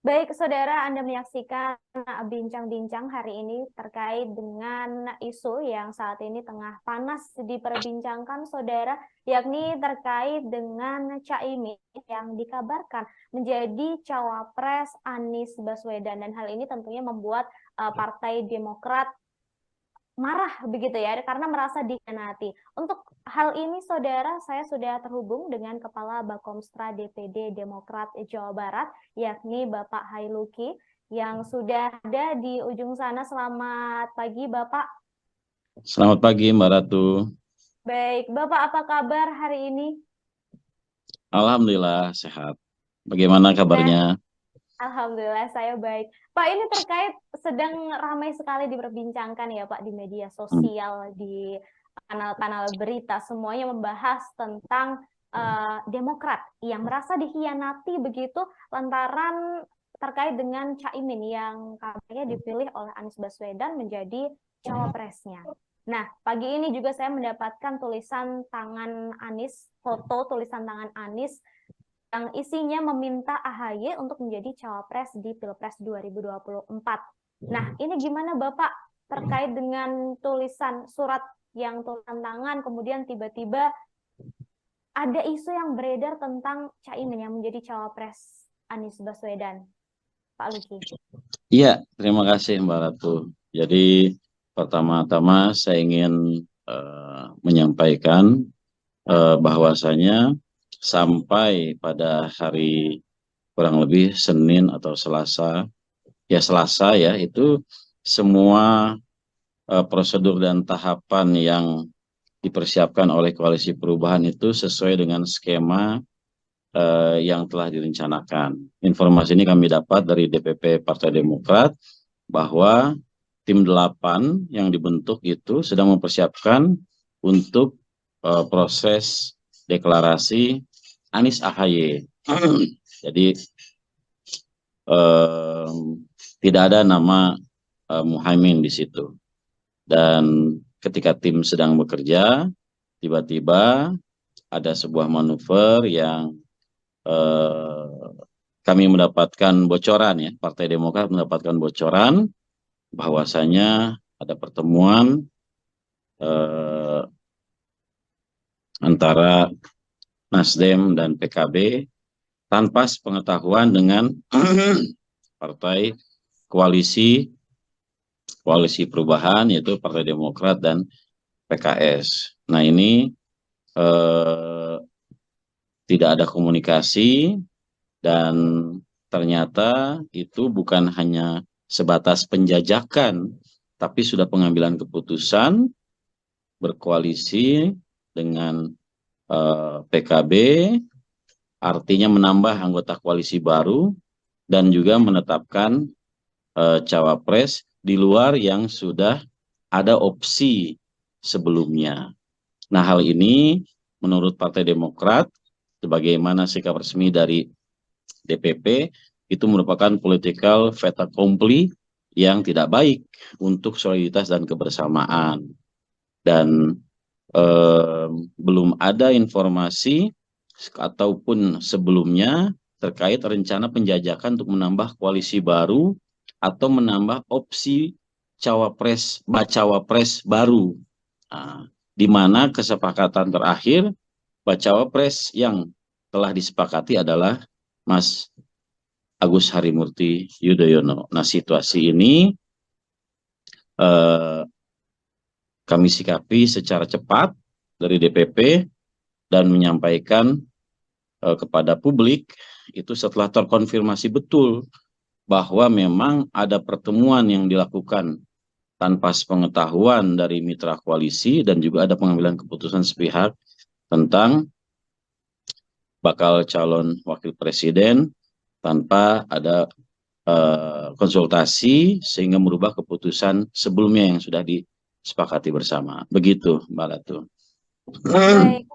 Baik, saudara, Anda menyaksikan bincang-bincang hari ini terkait dengan isu yang saat ini tengah panas diperbincangkan, saudara, yakni terkait dengan Caimin yang dikabarkan menjadi cawapres Anies Baswedan. Dan hal ini tentunya membuat Partai Demokrat marah begitu ya, karena merasa dikhianati. Untuk hal ini, saudara, saya sudah terhubung dengan Kepala Bakomstra DPD Demokrat Jawa Barat, yakni Bapak Hailuki, yang sudah ada di ujung sana. Selamat pagi, Bapak. Selamat pagi, Mbak Ratu. Baik, Bapak, apa kabar hari ini? Alhamdulillah sehat. Bagaimana kabarnya? Alhamdulillah saya baik. Pak, ini terkait sedang ramai sekali diperbincangkan ya Pak di media Hmm. sosial, di kanal-kanal berita, semuanya membahas tentang Demokrat yang merasa dikhianati begitu lantaran terkait dengan Caimin yang katanya dipilih oleh Anies Baswedan menjadi cawapresnya. Nah, pagi ini juga saya mendapatkan tulisan tangan Anies, foto tulisan tangan Anies yang isinya meminta AHY untuk menjadi cawapres di Pilpres 2024. Nah, ini gimana Bapak terkait dengan tulisan surat yang tulisan tangan, kemudian tiba-tiba ada isu yang beredar tentang Caimin yang menjadi cawapres Anies Baswedan, Pak Luki? Iya, terima kasih Mbak Ratu. Jadi pertama-tama saya ingin menyampaikan bahwasanya sampai pada hari kurang lebih Senin atau Selasa ya, itu semua prosedur dan tahapan yang dipersiapkan oleh Koalisi Perubahan itu sesuai dengan skema yang telah direncanakan. Informasi ini kami dapat dari DPP Partai Demokrat bahwa tim 8 yang dibentuk itu sedang mempersiapkan untuk proses deklarasi Anies AHY. Jadi eh, tidak ada nama Muhaimin di situ. Dan ketika tim sedang bekerja, tiba-tiba ada sebuah manuver yang kami mendapatkan bocoran ya, Partai Demokrat mendapatkan bocoran bahwasanya ada pertemuan eh, antara Nasdem dan PKB tanpa sepengetahuan dengan partai koalisi perubahan yaitu Partai Demokrat dan PKS. Nah ini eh, tidak ada komunikasi dan ternyata itu bukan hanya sebatas penjajakan, tapi sudah pengambilan keputusan berkoalisi dengan PKB, artinya menambah anggota koalisi baru dan juga menetapkan cawapres di luar yang sudah ada opsi sebelumnya. Nah, hal ini menurut Partai Demokrat, sebagaimana sikap resmi dari DPP, itu merupakan political fait accompli yang tidak baik untuk soliditas dan kebersamaan. Dan belum ada informasi ataupun sebelumnya terkait rencana penjajakan untuk menambah koalisi baru atau menambah opsi bacawapres baru. Nah, di mana kesepakatan terakhir bacawapres yang telah disepakati adalah Mas Agus Harimurti Yudhoyono. Nah, situasi ini eh, kami sikapi secara cepat dari DPP dan menyampaikan kepada publik itu setelah terkonfirmasi betul bahwa memang ada pertemuan yang dilakukan tanpa sepengetahuan dari mitra koalisi dan juga ada pengambilan keputusan sepihak tentang bakal calon wakil presiden tanpa ada konsultasi sehingga merubah keputusan sebelumnya yang sudah disepakati bersama. Begitu, Mbak Ratu. Baik,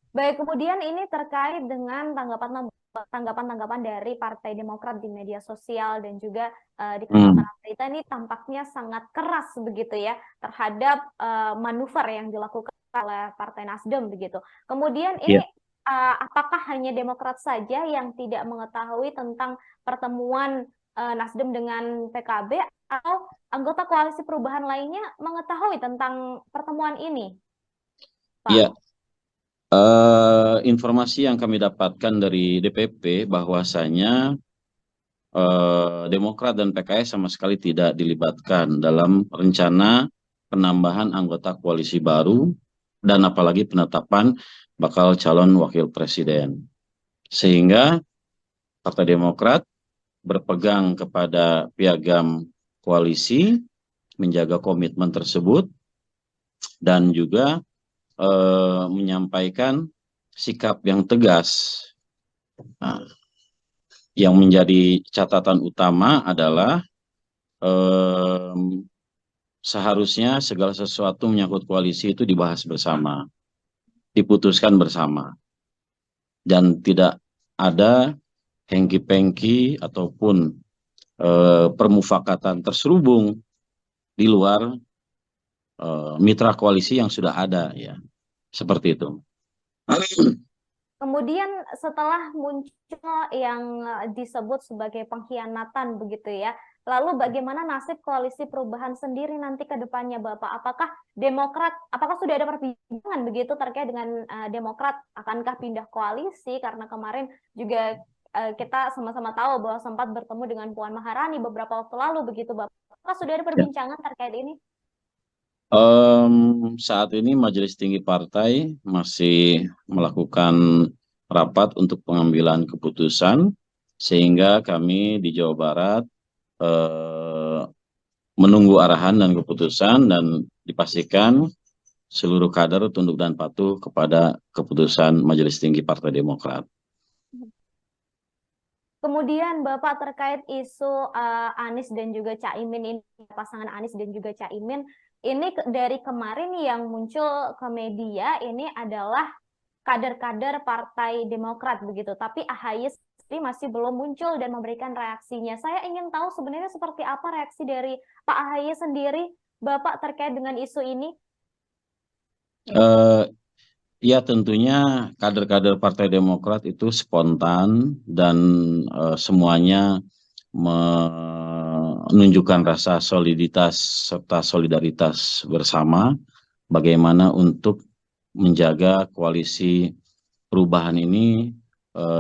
baik. Kemudian ini terkait dengan tanggapan dari Partai Demokrat di media sosial dan juga di kanal-kanal berita, ini tampaknya sangat keras begitu ya terhadap manuver yang dilakukan oleh Partai Nasdem begitu. Kemudian ini Iya. apakah hanya Demokrat saja yang tidak mengetahui tentang pertemuan Nasdem dengan PKB, atau anggota koalisi perubahan lainnya mengetahui tentang pertemuan ini, Ya, Pak? informasi yang kami dapatkan dari DPP bahwasanya Demokrat dan PKS sama sekali tidak dilibatkan dalam rencana penambahan anggota koalisi baru dan apalagi penetapan bakal calon wakil presiden. Sehingga Partai Demokrat berpegang kepada piagam koalisi, menjaga komitmen tersebut, dan juga menyampaikan sikap yang tegas. Nah, yang menjadi catatan utama adalah seharusnya segala sesuatu menyangkut koalisi itu dibahas bersama, diputuskan bersama, dan tidak ada hengki-pengki ataupun permufakatan terselubung di luar mitra koalisi yang sudah ada, ya, seperti itu. Kemudian setelah muncul yang disebut sebagai pengkhianatan begitu ya, lalu bagaimana nasib koalisi perubahan sendiri nanti ke depannya, Bapak? Apakah Demokrat, apakah sudah ada perbincangan begitu terkait dengan Demokrat akankah pindah koalisi? Karena kemarin juga kita sama-sama tahu bahwa sempat bertemu dengan Puan Maharani beberapa waktu lalu begitu, Bapak. Apakah sudah ada Ya. perbincangan terkait ini? Saat ini Majelis Tinggi Partai masih melakukan rapat untuk pengambilan keputusan, sehingga kami di Jawa Barat eh, menunggu arahan dan keputusan, dan dipastikan seluruh kader tunduk dan patuh kepada keputusan Majelis Tinggi Partai Demokrat. Kemudian Bapak terkait isu Anies dan juga Caimin ini, pasangan Anies dan juga Caimin, ini dari kemarin yang muncul ke media ini adalah kader-kader Partai Demokrat begitu, tapi AHY sendiri masih belum muncul dan memberikan reaksinya. Saya ingin tahu sebenarnya seperti apa reaksi dari Pak AHY sendiri, Bapak, terkait dengan isu ini? Eh, Ya, tentunya kader-kader Partai Demokrat itu spontan dan semuanya menunjukkan rasa soliditas serta solidaritas bersama bagaimana untuk menjaga koalisi perubahan ini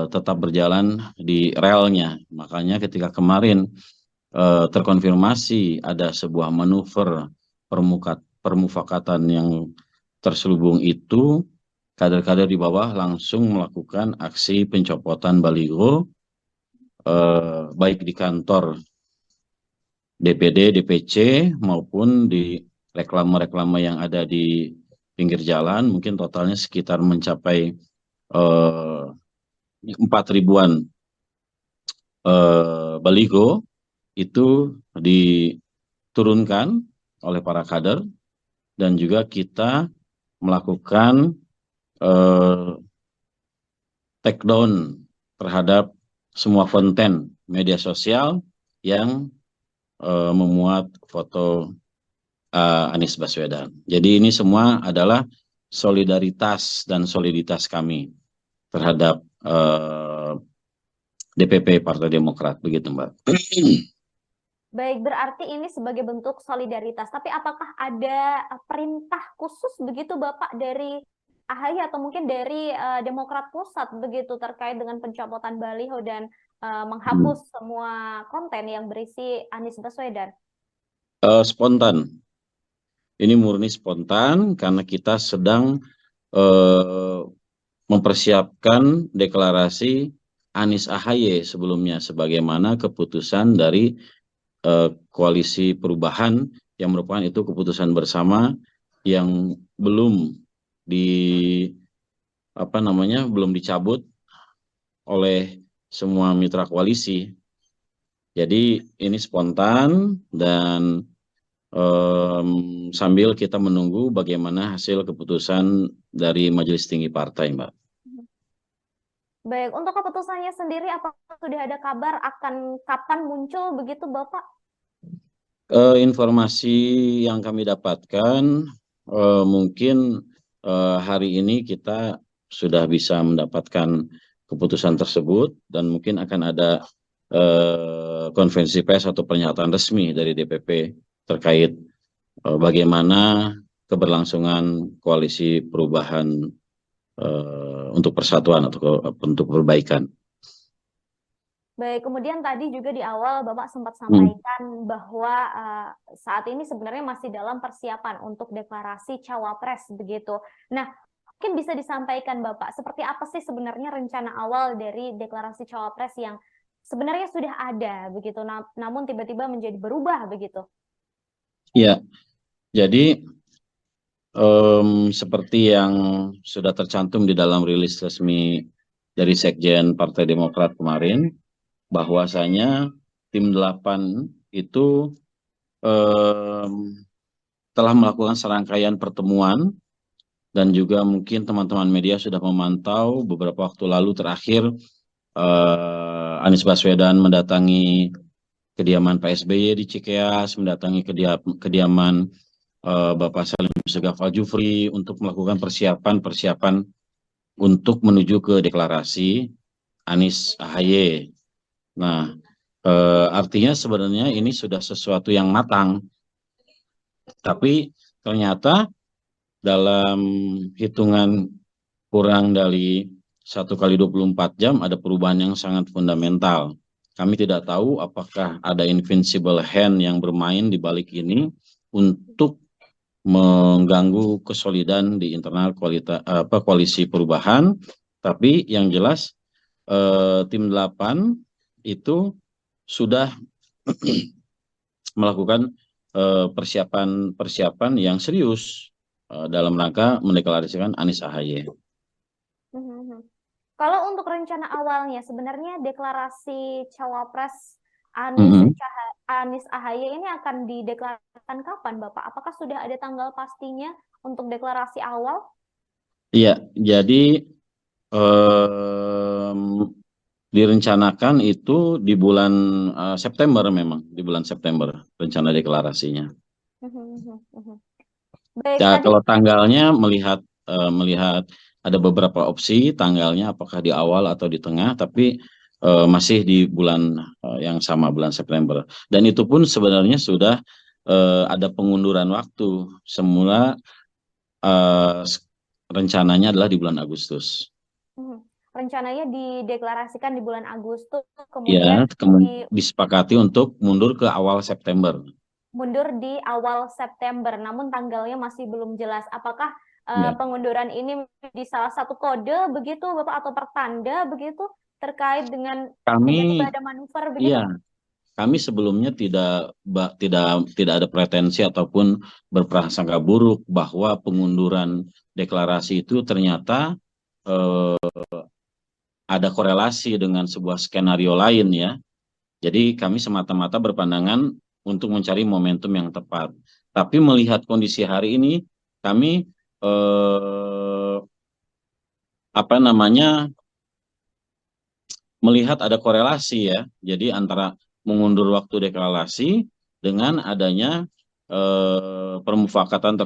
tetap berjalan di relnya. Makanya ketika kemarin terkonfirmasi ada sebuah manuver permufakatan yang terselubung itu, kader-kader di bawah langsung melakukan aksi pencopotan baliho, baik di kantor DPD, DPC, maupun di reklame-reklame yang ada di pinggir jalan. Mungkin totalnya sekitar mencapai 4.000-an baliho itu diturunkan oleh para kader, dan juga kita melakukan take down terhadap semua konten media sosial yang memuat foto Anies Baswedan. Jadi ini semua adalah solidaritas dan soliditas kami terhadap DPP Partai Demokrat, begitu Mbak. Baik, berarti ini sebagai bentuk solidaritas. Tapi apakah ada perintah khusus begitu Bapak dari AHY atau mungkin dari Demokrat Pusat begitu terkait dengan pencopotan baliho dan menghapus semua konten yang berisi Anies Baswedan? Spontan. Ini murni spontan karena kita sedang mempersiapkan deklarasi Anies AHY sebelumnya, sebagaimana keputusan dari koalisi perubahan yang merupakan itu keputusan bersama yang belum belum dicabut oleh semua mitra koalisi. Jadi ini spontan dan sambil kita menunggu bagaimana hasil keputusan dari Majelis Tinggi Partai, Mbak. Baik, untuk keputusannya sendiri apakah sudah ada kabar akan kapan muncul begitu Bapak? Informasi yang kami dapatkan mungkin hari ini kita sudah bisa mendapatkan keputusan tersebut dan mungkin akan ada konferensi pers atau pernyataan resmi dari DPP terkait bagaimana keberlangsungan koalisi perubahan untuk persatuan atau untuk perbaikan. Baik, kemudian tadi juga di awal Bapak sempat sampaikan bahwa saat ini sebenarnya masih dalam persiapan untuk deklarasi cawapres begitu. Nah, mungkin bisa disampaikan Bapak, seperti apa sih sebenarnya rencana awal dari deklarasi cawapres yang sebenarnya sudah ada begitu, namun tiba-tiba menjadi berubah begitu? Ya, jadi seperti yang sudah tercantum di dalam rilis resmi dari Sekjen Partai Demokrat kemarin, bahwasanya tim 8 itu telah melakukan serangkaian pertemuan dan juga mungkin teman-teman media sudah memantau beberapa waktu lalu terakhir Anies Baswedan mendatangi kediaman Pak SBY di Cikeas, mendatangi kediaman Bapak Salim Segaf Al-Jufri untuk melakukan persiapan untuk menuju ke deklarasi Anies AHY. Nah, artinya sebenarnya ini sudah sesuatu yang matang, tapi ternyata dalam hitungan kurang dari 1 kali 24 jam ada perubahan yang sangat fundamental. Kami tidak tahu apakah ada invincible hand yang bermain di balik ini untuk mengganggu kesolidan di internal koalisi perubahan. Tapi yang jelas tim 8 itu sudah melakukan persiapan yang serius dalam rangka mendeklarasikan Anies AHY. Kalau untuk rencana awalnya, sebenarnya deklarasi cawapres Anies AHY ini akan dideklarasikan kapan, Bapak? Apakah sudah ada tanggal pastinya untuk deklarasi awal? Iya, jadi direncanakan itu di bulan September, memang di bulan September rencana deklarasinya. Baik, Ya, tadi kalau tanggalnya melihat ada beberapa opsi tanggalnya apakah di awal atau di tengah, tapi masih di bulan yang sama, bulan September. Dan itu pun sebenarnya sudah ada pengunduran waktu. Semula rencananya adalah di bulan Agustus. rencananya dideklarasikan di bulan Agustus, Ya, kemudian disepakati untuk mundur ke awal September. Mundur di awal September, namun tanggalnya masih belum jelas. Apakah Ya. pengunduran ini di salah satu kode begitu, Bapak, atau pertanda begitu terkait dengan tiba-tiba ada manuver begitu? Iya, kami sebelumnya tidak ada pretensi ataupun berprasangka buruk bahwa pengunduran deklarasi itu ternyata ada korelasi dengan sebuah skenario lain ya. Jadi kami semata-mata berpandangan untuk mencari momentum yang tepat. Tapi melihat kondisi hari ini, kami melihat ada korelasi ya. Jadi antara mengundur waktu deklarasi dengan adanya permufakatan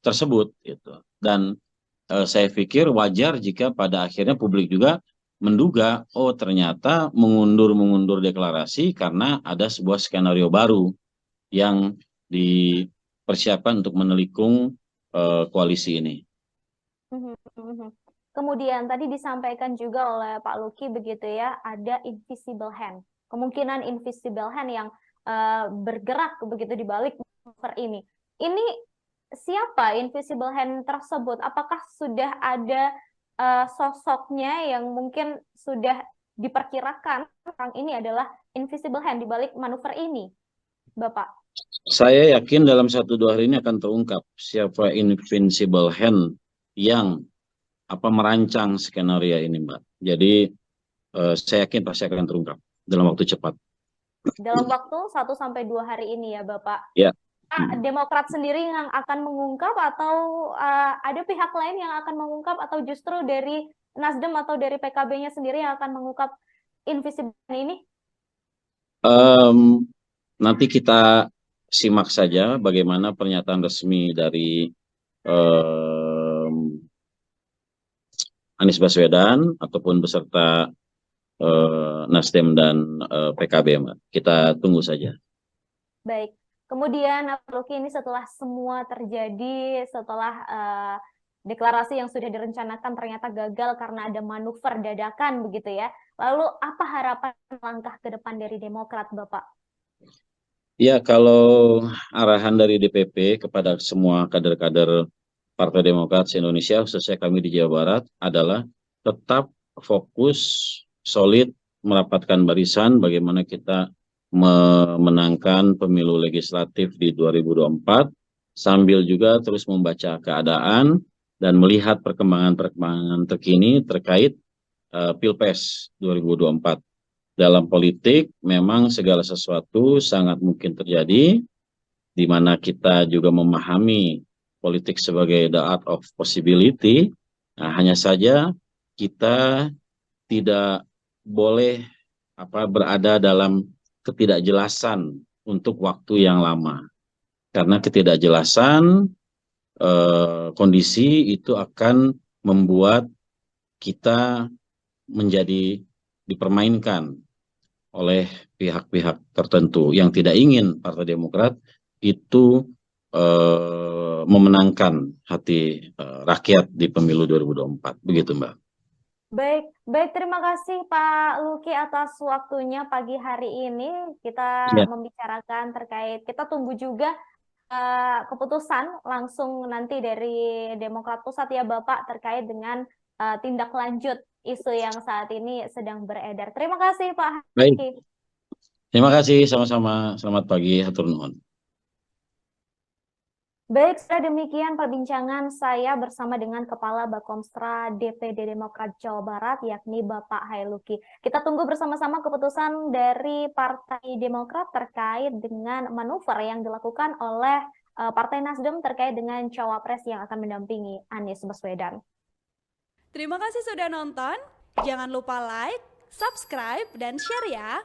tersebut gitu. Dan saya pikir wajar jika pada akhirnya publik juga menduga, oh ternyata mengundur deklarasi karena ada sebuah skenario baru yang dipersiapkan untuk menelikung koalisi ini. Kemudian tadi disampaikan juga oleh Pak Luki begitu ya, ada invisible hand. Kemungkinan invisible hand yang bergerak begitu di balik manuver ini. Ini siapa invisible hand tersebut? Apakah sudah ada sosoknya yang mungkin sudah diperkirakan orang ini adalah invisible hand di balik manuver ini, Bapak? Saya yakin dalam 1-2 hari ini akan terungkap siapa invisible hand yang merancang skenario ini, Mbak. Jadi saya yakin pasti akan terungkap dalam waktu cepat. Dalam waktu 1-2 hari ini ya, Bapak? Ya. Demokrat sendiri yang akan mengungkap atau ada pihak lain yang akan mengungkap atau justru dari Nasdem atau dari PKB-nya sendiri yang akan mengungkap invisible ini? Nanti kita simak saja bagaimana pernyataan resmi dari Anies Baswedan ataupun beserta Nasdem dan PKB, Mbak. Kita tunggu saja. Baik. Kemudian, Luki, ini setelah semua terjadi, setelah deklarasi yang sudah direncanakan ternyata gagal karena ada manuver dadakan begitu ya. Lalu apa harapan langkah ke depan dari Demokrat, Bapak? Ya, kalau arahan dari DPP kepada semua kader-kader Partai Demokrat se-Indonesia, khususnya kami di Jawa Barat, adalah tetap fokus, solid, merapatkan barisan, bagaimana kita memenangkan pemilu legislatif di 2024, sambil juga terus membaca keadaan dan melihat perkembangan-perkembangan terkini terkait Pilpres 2024. Dalam politik, memang segala sesuatu sangat mungkin terjadi, di mana kita juga memahami politik sebagai the art of possibility. Nah, hanya saja kita tidak boleh berada dalam ketidakjelasan untuk waktu yang lama. Karena ketidakjelasan kondisi itu akan membuat kita menjadi dipermainkan oleh pihak-pihak tertentu yang tidak ingin Partai Demokrat itu memenangkan hati rakyat di pemilu 2024. Begitu, Mbak. Baik, terima kasih Pak Luki atas waktunya pagi hari ini. Kita membicarakan terkait, kita tunggu juga keputusan langsung nanti dari Demokrat Pusat ya Bapak terkait dengan tindak lanjut isu yang saat ini sedang beredar. Terima kasih Pak Luki. Terima kasih, sama-sama. Selamat pagi, hatur nuhun. Baik, sudah demikian perbincangan saya bersama dengan Kepala Bakomstra DPD Demokrat Jawa Barat, yakni Bapak Hailuki. Kita tunggu bersama-sama keputusan dari Partai Demokrat terkait dengan manuver yang dilakukan oleh Partai Nasdem terkait dengan cawapres yang akan mendampingi Anies Baswedan. Terima kasih sudah nonton. Jangan lupa like, subscribe, dan share ya.